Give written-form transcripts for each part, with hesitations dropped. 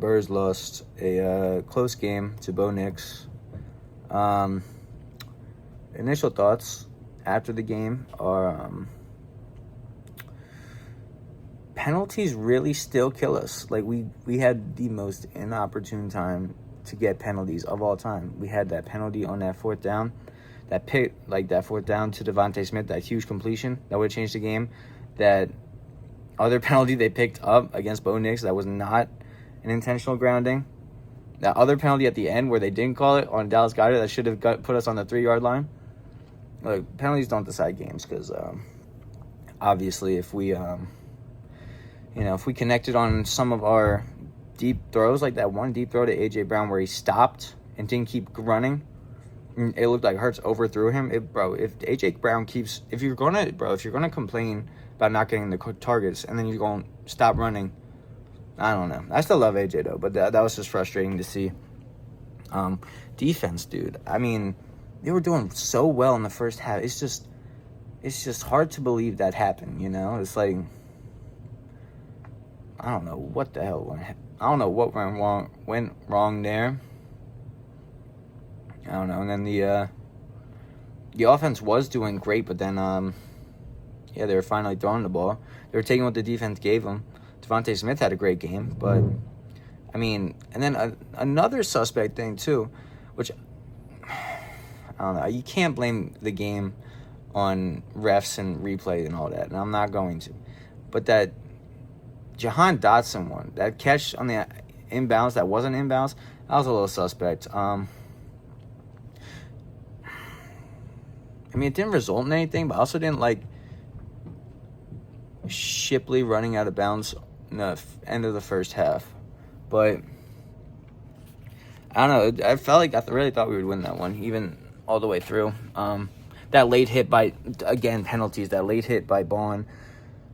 Spurs lost a close game to Bo Nix. Um, Initial thoughts after the game are penalties really still kill us. Like, we had the most inopportune time to get penalties of all time. We had that penalty on that fourth down, that fourth down to Devontae Smith, that huge completion that would have changed the game. That other penalty they picked up against Bo Nix that was not an intentional grounding. That other penalty at the end where they didn't call it on Dallas Goedert that should have put us on the 3-yard line. Like, penalties don't decide games because obviously if we if we connected on some of our deep throws, like that one deep throw to A.J. Brown where he stopped and didn't keep running, it looked like Hurts overthrew him. If A.J. Brown if you're gonna complain about not getting the targets and then you're going to stop running, I don't know. I still love A.J. though, but that was just frustrating to see. Defense, dude. I mean, they were doing so well in the first half. It's just hard to believe that happened, It's like, I don't know what the hell went. I don't know what went wrong there. I don't know. And then the offense was doing great, but then they were finally throwing the ball. They were taking what the defense gave them. Devontae Smith had a great game, but I mean, and then another suspect thing too, which I don't know. You can't blame the game on refs and replay and all that, and I'm not going to. But that Jahan Dotson one, that catch on the inbounds that wasn't inbounds, that was a little suspect. I mean, it didn't result in anything, but I also didn't like Shipley running out of bounds in the end of the first half. But I don't know. I felt like I really thought we would win that one, even all the way through. That late hit by, again, penalties, that late hit by Bond.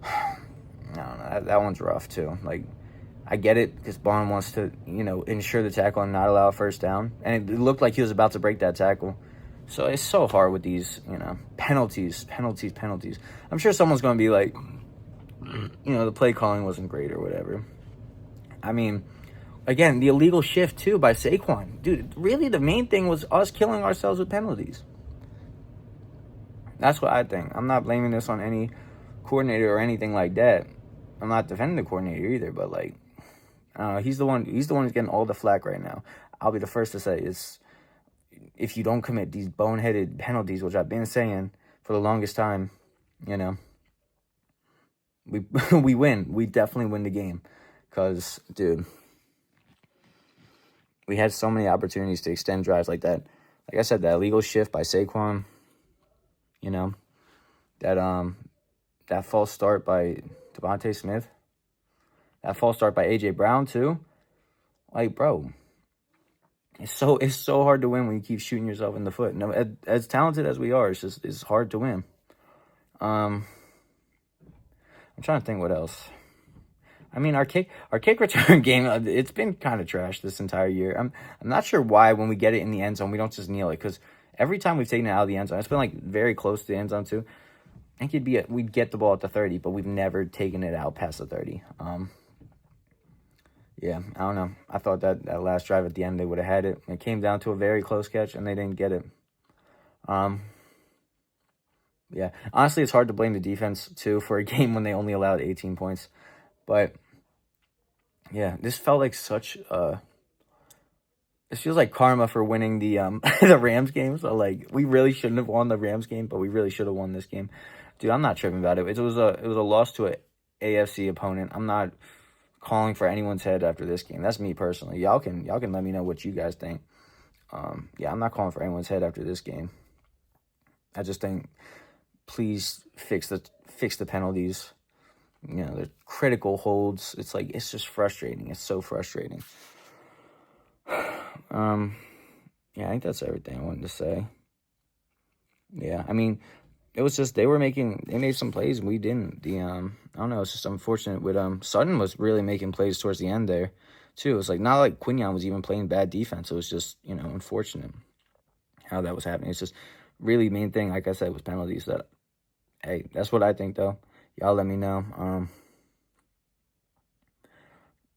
I don't know. That one's rough, too. Like, I get it because Bond wants to, ensure the tackle and not allow a first down. And it looked like he was about to break that tackle. So it's so hard with these, penalties. I'm sure someone's going to be like, the play calling wasn't great or whatever. I mean, again, the illegal shift, too, by Saquon. Dude, really the main thing was us killing ourselves with penalties. That's what I think. I'm not blaming this on any coordinator or anything like that. I'm not defending the coordinator either, but, like, he's the one who's getting all the flack right now. I'll be the first to say it's, if you don't commit these boneheaded penalties, which I've been saying for the longest time, we win. We definitely win the game. Because, dude, we had so many opportunities to extend drives like that. Like I said, that illegal shift by Saquon, that false start by Devontae Smith, that false start by A.J. Brown, too. Like, bro, it's so hard to win when you keep shooting yourself in the foot. No, as talented as we are, it's hard to win. I'm trying to think what else. I mean, our kick return game, it's been kind of trash this entire year. I'm not sure why when we get it in the end zone, we don't just kneel it. Because every time we've taken it out of the end zone, it's been like very close to the end zone too. I think we'd get the ball at the 30, but we've never taken it out past the 30. Yeah, I don't know. I thought that last drive at the end, they would have had it. It came down to a very close catch, and they didn't get it. Yeah, honestly, it's hard to blame the defense, too, for a game when they only allowed 18 points. But, yeah, this felt like this feels like karma for winning the the Rams game. So, like, we really shouldn't have won the Rams game, but we really should have won this game. Dude, I'm not tripping about it. It was a loss to an AFC opponent. I'm not calling for anyone's head after this game. That's me personally. Y'all can let me know what you guys think. Yeah, I'm not calling for anyone's head after this game. I just think, please fix the penalties. The critical holds. It's like, it's just frustrating. It's so frustrating. Yeah, I think that's everything I wanted to say. Yeah, I mean, it was just they made some plays and we didn't. I don't know, it's just unfortunate with Sutton was really making plays towards the end there too. It was like not like Quinion was even playing bad defense. It was just, unfortunate how that was happening. It's just really main thing, like I said, was penalties. Hey, that's what I think though. Y'all let me know.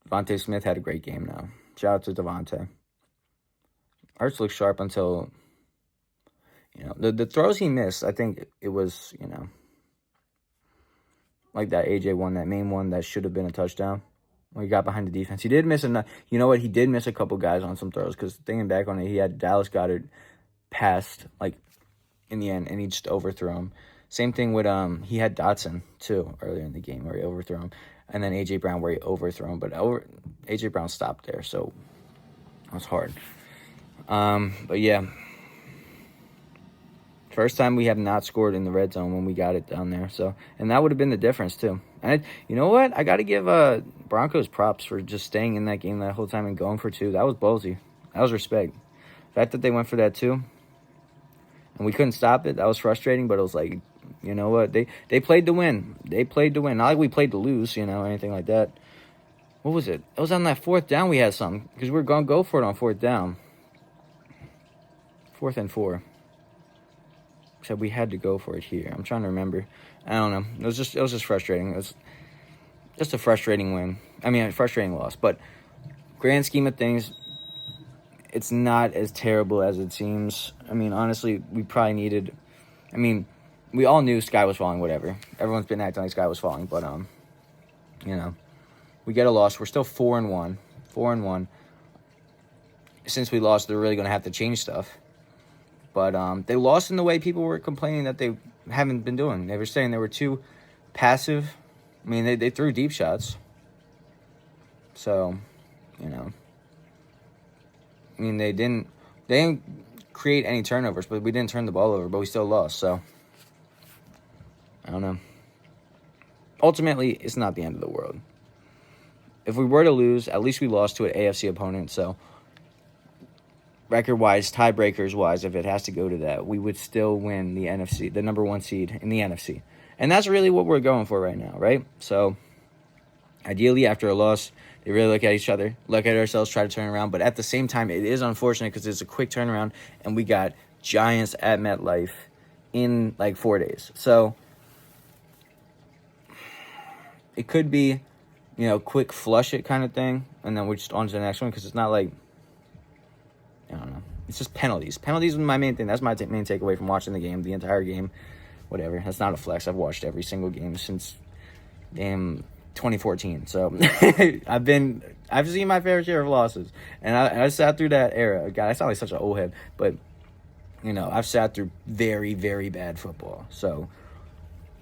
Devontae Smith had a great game now. Shout out to Devontae. Hurts looked sharp until, the throws he missed, I think it was, like that AJ one, that main one that should have been a touchdown when he got behind the defense. He did miss you know what? He did miss a couple guys on some throws because thinking back on it, he had Dallas Goedert passed, like, in the end, and he just overthrew him. Same thing with, he had Dotson, too, earlier in the game where he overthrew him. And then A.J. Brown where he overthrew him. But A.J. Brown stopped there, so that was hard. But, yeah. First time we have not scored in the red zone when we got it down there. So, and that would have been the difference, too. And you know what? I got to give Broncos props for just staying in that game that whole time and going for 2. That was ballsy. That was respect. The fact that they went for that, too, and we couldn't stop it, that was frustrating, but it was like, you know what? They played to win. They played to win. Not like we played to lose, anything like that. What was it? It was on that 4th down we had something because we were going to go for it on 4th down. 4th and 4. Except we had to go for it here. I'm trying to remember. I don't know. It was just frustrating. It was just a frustrating win. I mean, a frustrating loss. But grand scheme of things, it's not as terrible as it seems. I mean, honestly, we probably needed... I mean, we all knew Sky was falling, whatever. Everyone's been acting like Sky was falling. But, we get a loss. We're still 4-1. 4-1. Since we lost, they're really going to have to change stuff. But they lost in the way people were complaining that they haven't been doing. They were saying they were too passive. I mean, they threw deep shots. So, I mean, they didn't create any turnovers, but we didn't turn the ball over, but we still lost. So, I don't know. Ultimately, it's not the end of the world. If we were to lose, at least we lost to an AFC opponent. So, record-wise, tiebreakers-wise, if it has to go to that, we would still win the NFC, the number 1 seed in the NFC. And that's really what we're going for right now, right? So, ideally, after a loss, they really look at each other, look at ourselves, try to turn around. But at the same time, it is unfortunate because it's a quick turnaround, and we got Giants at MetLife in, 4 days. So, it could be, quick flush it kind of thing, and then we're just on to the next one because it's not like... I don't know. It's just penalties. Penalties is my main thing. That's my main takeaway from watching the game, the entire game. Whatever. That's not a flex. I've watched every single game since 2014. So I've seen my fair share of losses, and I sat through that era. God, I sound like such an old head, but I've sat through very, very bad football. So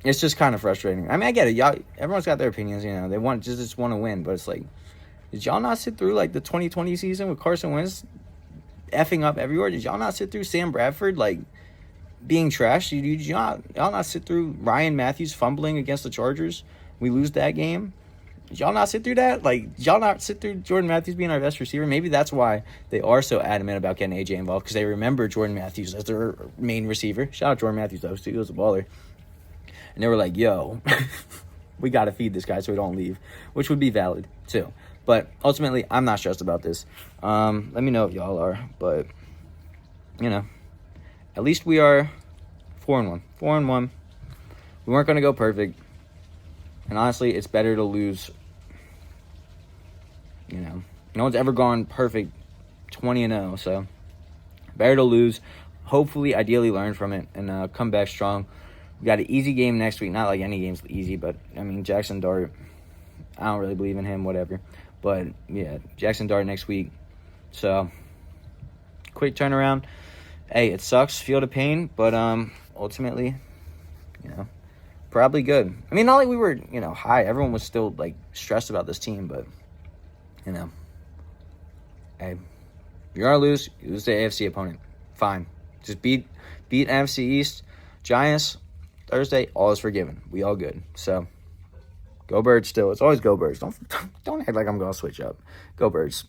it's just kind of frustrating. I mean, I get it. Y'all, everyone's got their opinions. They just want to win, but it's like, did y'all not sit through the 2020 season with Carson Wentz effing up everywhere? Did y'all not sit through Sam Bradford being trashed? Did y'all not sit through Ryan Matthews fumbling against the Chargers? We lose that game. Did y'all not sit through that? Did y'all not sit through Jordan Matthews being our best receiver? Maybe that's why they are so adamant about getting AJ involved, because they remember Jordan Matthews as their main receiver. Shout out Jordan Matthews, though. He was a baller. And they were like, yo, we got to feed this guy so we don't leave, which would be valid, too. But ultimately, I'm not stressed about this. Let me know if y'all are. But, at least we are 4-1. 4-1. We weren't going to go perfect. And honestly, it's better to lose. No one's ever gone perfect 20-0. So, better to lose. Hopefully, ideally learn from it and come back strong. We got an easy game next week. Not like any game's easy, but, Jackson Dart, I don't really believe in him, whatever. But, yeah, Jackson Dart next week. So, quick turnaround. Hey, it sucks. Feel the pain. But, ultimately, probably good. I mean, not like we were, high. Everyone was still, stressed about this team. But, hey, you're going to lose. You lose the AFC opponent. Fine. Just beat NFC East. Giants, Thursday, all is forgiven. We all good. So, go Birds still. It's always go Birds. Don't act like I'm going to switch up. Go Birds.